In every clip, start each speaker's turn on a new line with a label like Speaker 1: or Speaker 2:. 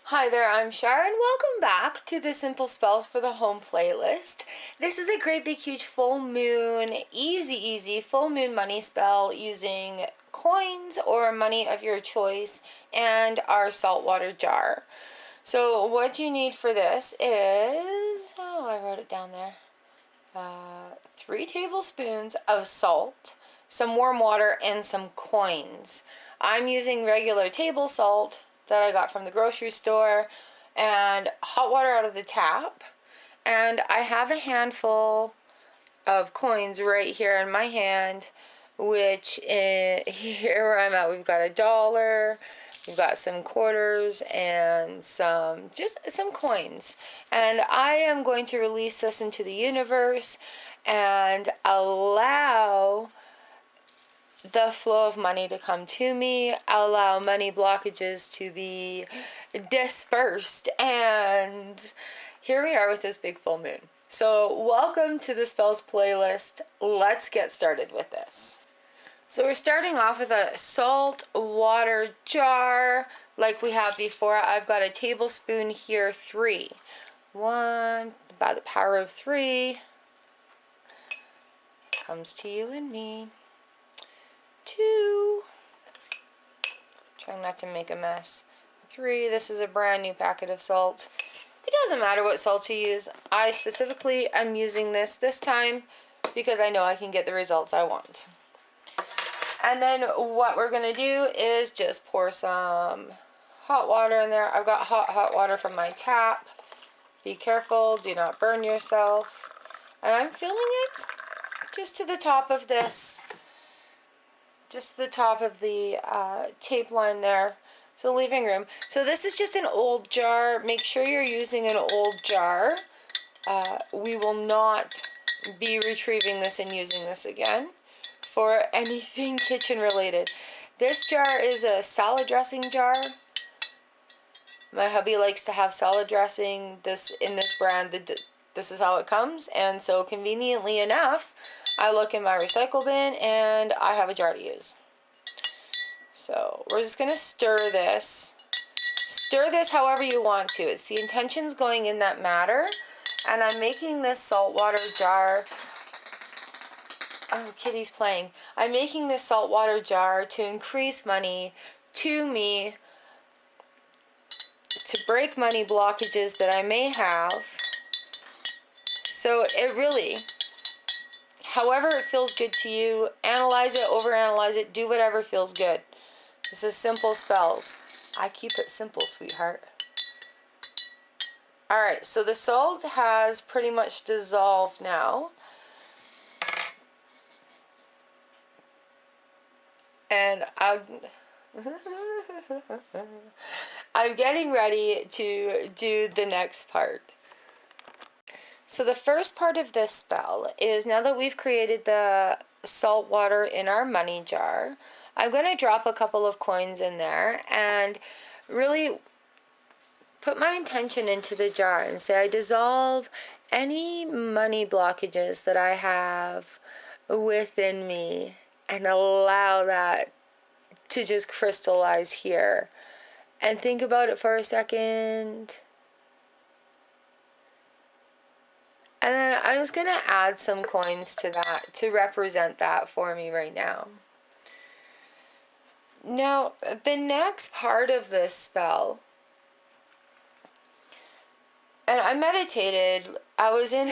Speaker 1: Hi there, I'm Char, and welcome back to the Simple Spells for the Home playlist. This is a great big huge full moon, easy full moon money spell using coins or money of your choice and our saltwater jar. So what you need for this is, I wrote it down there, 3 tablespoons of salt, some warm water, and some coins. I'm using regular table salt that I got from the grocery store and hot water out of the tap. And I have a handful of coins right here in my hand, which here where I'm at, we've got $1, we've got some quarters, and some coins. And I am going to release this into the universe and allow the flow of money to come to me, allow money blockages to be dispersed, and here we are with this big full moon. So welcome to the spells playlist. Let's get started with this. So we're starting off with a salt water jar like we have before. I've got a tablespoon here, 3. 1, by the power of 3, comes to you and me. 2, trying not to make a mess. 3, this is a brand new packet of salt. It doesn't matter what salt you use. I specifically am using this time because I know I can get the results I want. And then what we're going to do is just pour some hot water in there. I've got hot water from my tap. Be careful, do not burn yourself. And I'm filling it just to the top of this. Just the top of the tape line there. So living room. So this is just an old jar. Make sure you're using an old jar. We will not be retrieving this and using this again for anything kitchen related. This jar is a salad dressing jar. My hubby likes to have salad dressing in this brand. This is how it comes. And so conveniently enough, I look in my recycle bin and I have a jar to use. So we're just going to stir this. Stir this however you want to. It's the intentions going in that matter. And I'm making this saltwater jar. Oh, Kitty's playing. I'm making this saltwater jar to increase money to me, to break money blockages that I may have. So it really, however it feels good to you, analyze it, overanalyze it, do whatever feels good. This is simple spells. I keep it simple, sweetheart. Alright, so the salt has pretty much dissolved now. And I'm getting ready to do the next part. So the first part of this spell is, now that we've created the salt water in our money jar, I'm going to drop a couple of coins in there and really put my intention into the jar and say I dissolve any money blockages that I have within me and allow that to just crystallize here. And think about it for a second. And then I'm just going to add some coins to that to represent that for me right now. Now, the next part of this spell, and I meditated, I was in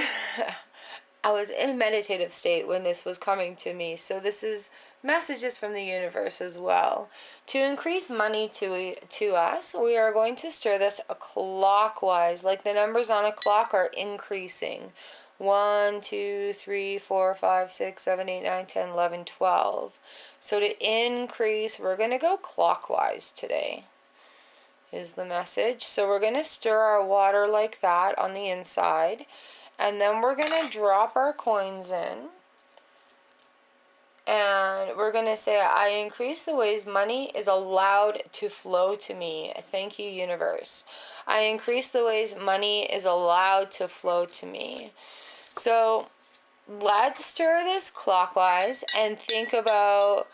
Speaker 1: a meditative state when this was coming to me, so this is messages from the universe as well. To increase money to us, we are going to stir this clockwise, like the numbers on a clock are increasing. 1, 2, 3, 4, 5, 6, 7, 8, 9, 10, 11, 12. So to increase, we're going to go clockwise today, is the message. So we're going to stir our water like that on the inside. And then we're going to drop our coins in. And we're going to say, I increase the ways money is allowed to flow to me. Thank you, universe. I increase the ways money is allowed to flow to me. So let's stir this clockwise and think about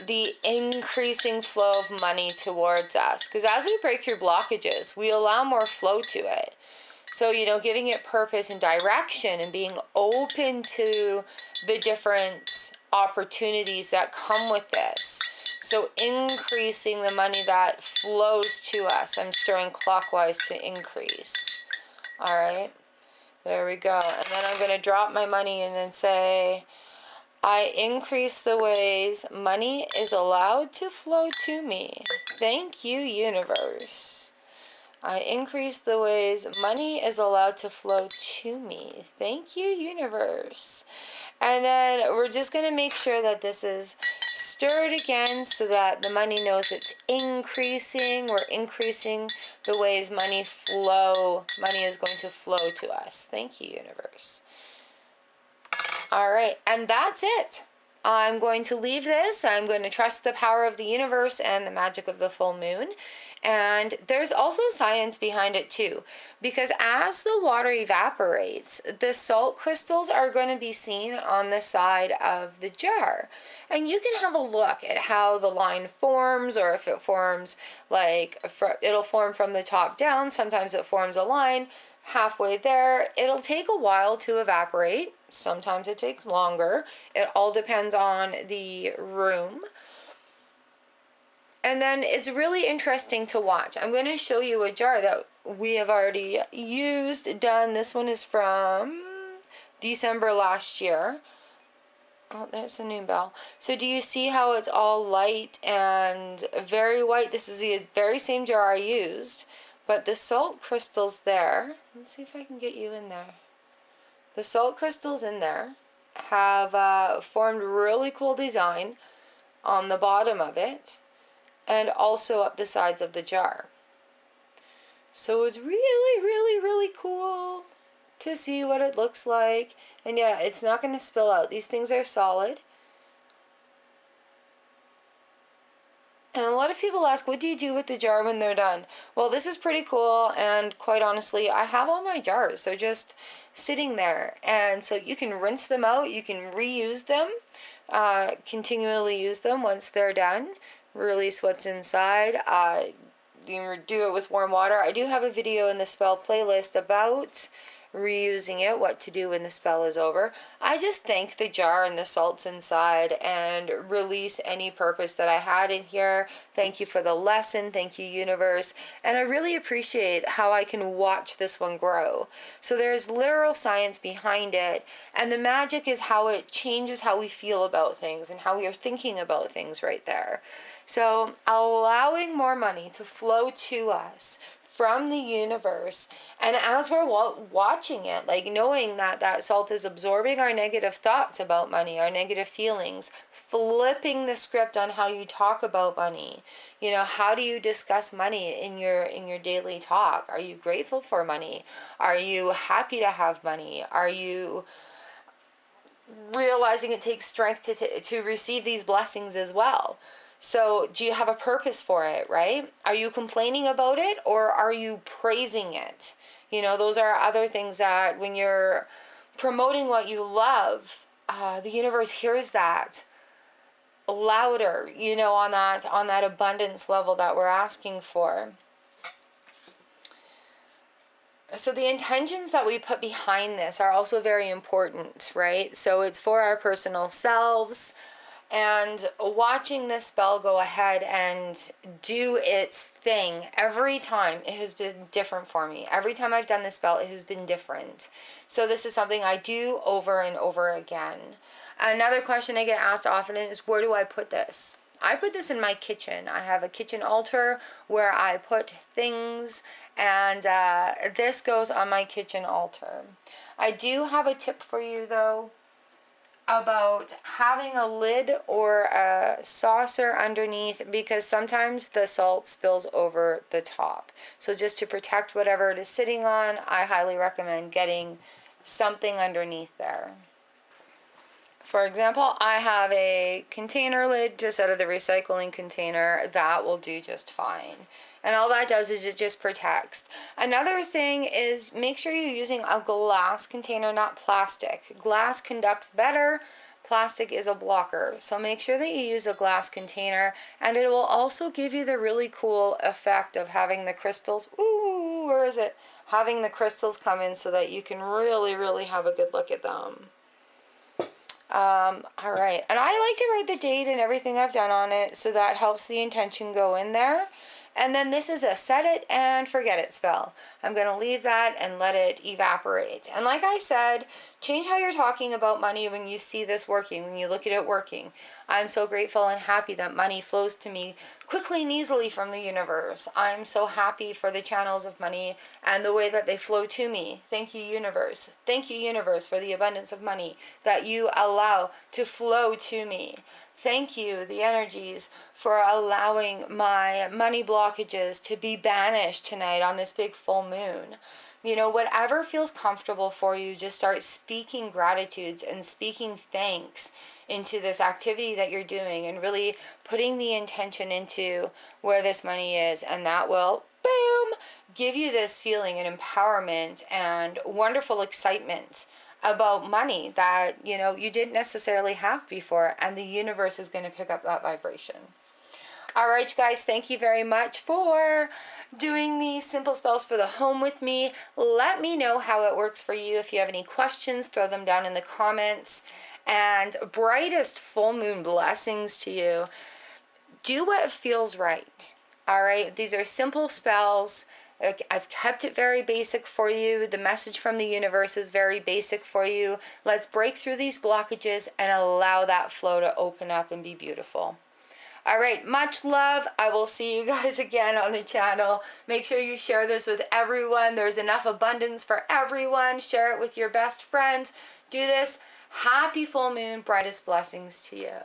Speaker 1: the increasing flow of money towards us. Because as we break through blockages, we allow more flow to it. So, giving it purpose and direction and being open to the different opportunities that come with this. So, increasing the money that flows to us. I'm stirring clockwise to increase. All right. There we go. And then I'm going to drop my money and then say, I increase the ways money is allowed to flow to me. Thank you, universe. I increase the ways money is allowed to flow to me. Thank you, universe. And then we're just going to make sure that this is stirred again so that the money knows it's increasing. We're increasing the ways money is going to flow to us. Thank you, universe. All right, and that's it. I'm going to leave this. I'm going to trust the power of the universe and the magic of the full moon. And there's also science behind it too, because as the water evaporates, the salt crystals are going to be seen on the side of the jar. And you can have a look at how the line forms, or if it forms it'll form from the top down. Sometimes it forms a line halfway there. It'll take a while to evaporate. Sometimes it takes longer. It all depends on the room. And then it's really interesting to watch. I'm going to show you a jar that we have already done. This one is from December last year. Oh, there's the noon bell. So do you see how it's all light and very white? This is the very same jar I used, but the salt crystals there. Let's see if I can get you in there. The salt crystals in there have formed really cool design on the bottom of it, and also up the sides of the jar. So it's really, really, really cool to see what it looks like. And yeah, it's not going to spill out. These things are solid. And a lot of people ask, what do you do with the jar when they're done? Well, this is pretty cool, and quite honestly, I have all my jars. They're just sitting there. And so you can rinse them out, you can reuse them, continually use them once they're done. Release what's inside. You do it with warm water. I do have a video in the spell playlist about reusing it, what to do when the spell is over. I just thank the jar and the salts inside and release any purpose that I had in here. Thank you for the lesson. Thank you, universe. And I really appreciate how I can watch this one grow. So there's literal science behind it, and the magic is how it changes how we feel about things and how we are thinking about things right there. So allowing more money to flow to us from the universe, and as we're watching it, knowing that that salt is absorbing our negative thoughts about money, our negative feelings, flipping the script on how you talk about money. How do you discuss money in your daily talk? Are you grateful for money? Are you happy to have money? Are you realizing it takes strength to receive these blessings as well? So do you have a purpose for it, right? Are you complaining about it, or are you praising it? Those are other things that when you're promoting what you love, the universe hears that louder, on that abundance level that we're asking for. So the intentions that we put behind this are also very important, right? So it's for our personal selves. And watching this spell go ahead and do its thing every time, it has been different for me. Every time I've done this spell, it has been different. So this is something I do over and over again. Another question I get asked often is, where do I put this? I put this in my kitchen. I have a kitchen altar where I put things, and this goes on my kitchen altar. I do have a tip for you, though, about having a lid or a saucer underneath, because sometimes the salt spills over the top. So just to protect whatever it is sitting on, I highly recommend getting something underneath there. For example, I have a container lid just out of the recycling container. That will do just fine. And all that does is it just protects. Another thing is make sure you're using a glass container, not plastic. Glass conducts better, plastic is a blocker. So make sure that you use a glass container, and it will also give you the really cool effect of having the crystals, ooh, where is it? Having the crystals come in so that you can really, really have a good look at them. All right, and I like to write the date and everything I've done on it, so that helps the intention go in there. And then this is a set it and forget it spell. I'm going to leave that and let it evaporate. And like I said, change how you're talking about money when you see this working, when you look at it working. I'm so grateful and happy that money flows to me quickly and easily from the universe. I'm so happy for the channels of money and the way that they flow to me. Thank you, universe. Thank you, universe, for the abundance of money that you allow to flow to me. Thank you, the energies, for allowing my money blockages to be banished tonight on this big full moon. You know, whatever feels comfortable for you, just start speaking gratitudes and speaking thanks into this activity that you're doing, and really putting the intention into where this money is, and that will, boom, give you this feeling and empowerment and wonderful excitement about money that, you know, you didn't necessarily have before, and the universe is going to pick up that vibration. All right, guys, thank you very much for doing these simple spells for the home with me. Let me know how it works for you. If you have any questions, throw them down in the comments. And brightest full moon blessings to you. Do what feels right. All right, these are simple spells. I've kept it very basic for you. The message from the universe is very basic for you. Let's break through these blockages and allow that flow to open up and be beautiful. All right, much love. I will see you guys again on the channel. Make sure you share this with everyone. There's enough abundance for everyone. Share it with your best friends. Do this. Happy full moon. Brightest blessings to you.